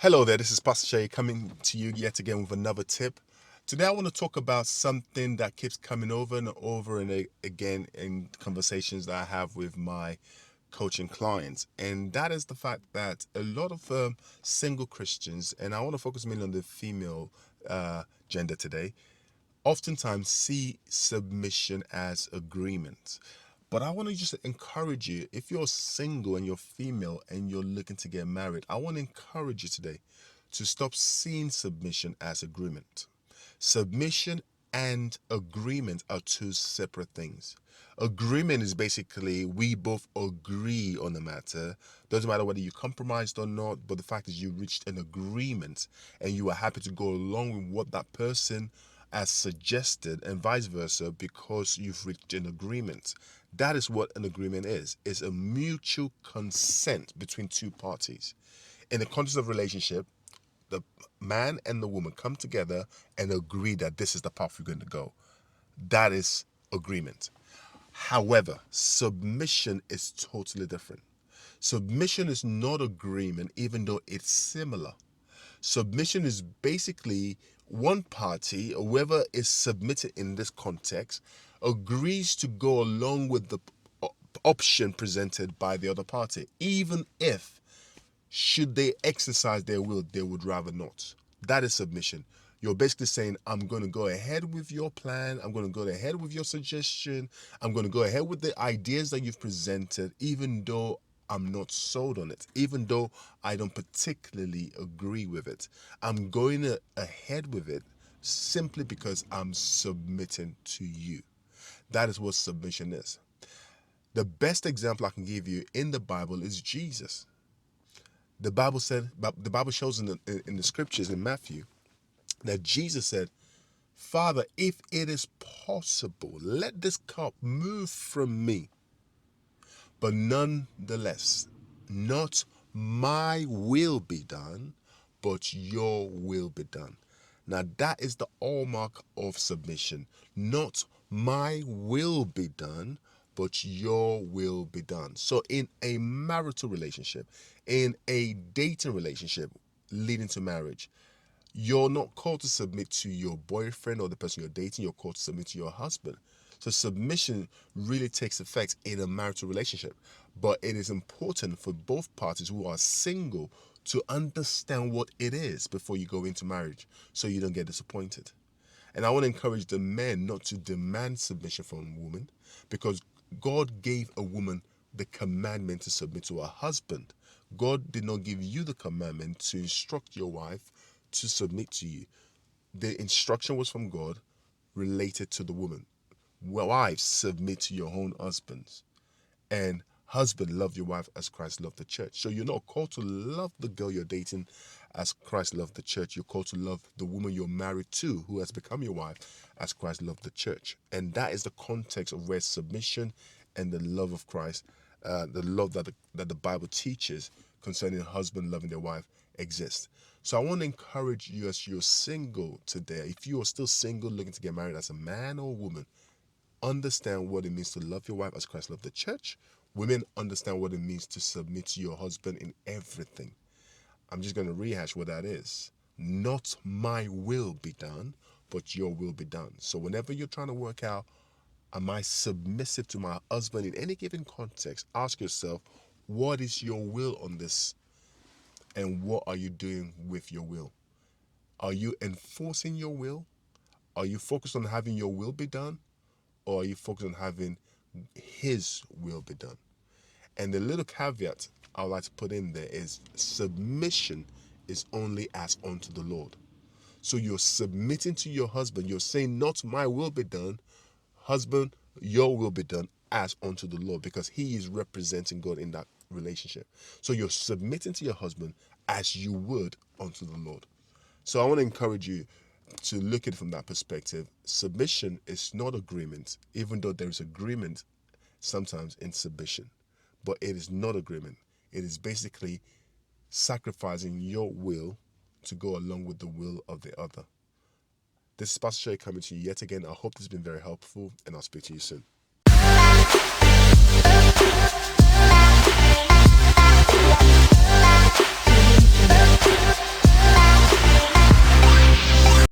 Hello there, this is Pastor Seyi coming to you yet again with another tip. Today I want to talk about something that keeps coming over and over and again in conversations that I have with my coaching clients, and that is the fact that a lot of single Christians, and I want to focus mainly on the female gender today, oftentimes see submission as agreement. But I want to just encourage you, if you're single and you're female and you're looking to get married, I want to encourage you today to stop seeing submission as agreement. Submission and agreement are two separate things. Agreement is basically we both agree on the matter. Doesn't matter whether you compromised or not, but the fact is you reached an agreement and you are happy to go along with what that person has suggested and vice versa because you've reached an agreement. That is what an agreement is. It's a mutual consent between two parties. In the context of relationship, the man and the woman come together and agree that this is the path we're going to go. That is agreement. However, submission is totally different. Submission is not agreement, even though it's similar. Submission is basically one party, or whoever is submitted in this context, agrees to go along with the option presented by the other party, even if, should they exercise their will, they would rather not. That is submission. You're basically saying, I'm going to go ahead with your plan. I'm going to go ahead with your suggestion. I'm going to go ahead with the ideas that you've presented, even though I'm not sold on it, even though I don't particularly agree with it. I'm going ahead with it simply because I'm submitting to you. That is what submission is. The best example I can give you in the Bible is Jesus. The Bible shows in the scriptures in Matthew that Jesus said, Father, if it is possible, let this cup move from me. But nonetheless, not my will be done, but your will be done. Now that is the hallmark of submission. Not my will be done, but your will be done. So in a marital relationship, in a dating relationship leading to marriage, you're not called to submit to your boyfriend or the person you're dating. You're called to submit to your husband. So submission really takes effect in a marital relationship. But it is important for both parties who are single to understand what it is before you go into marriage so you don't get disappointed. And I want to encourage the men not to demand submission from a woman, because God gave a woman the commandment to submit to her husband. God did not give you the commandment to instruct your wife to submit to you. The instruction was from God related to the woman. Wives, submit to your own husbands. And husband, love your wife as Christ loved the church. So you're not called to love the girl you're dating as Christ loved the church. You're called to love the woman you're married to, who has become your wife, as Christ loved the church. And that is the context of where submission and the love of Christ, the love that the Bible teaches concerning a husband loving their wife, exists. So I want to encourage you, as you're single today, if you are still single looking to get married as a man or a woman, understand what it means to love your wife as Christ loved the church. Women, understand what it means to submit to your husband in everything. I'm just going to rehash what that is. Not my will be done, but your will be done. So whenever you're trying to work out, am I submissive to my husband in any given context, ask yourself, what is your will on this? And what are you doing with your will? Are you enforcing your will? Are you focused on having your will be done? Or are you focused on having his will be done? And the little caveat I would like to put in there is submission is only as unto the Lord. So you're submitting to your husband. You're saying, not my will be done, husband, your will be done as unto the Lord, because he is representing God in that relationship. So you're submitting to your husband as you would unto the Lord. So I want to encourage you to look at it from that perspective. Submission is not agreement, even though there is agreement sometimes in submission. But it is not agreement. It is basically sacrificing your will to go along with the will of the other. This is Pastor Shay coming to you yet again. I hope this has been very helpful, and I'll speak to you soon.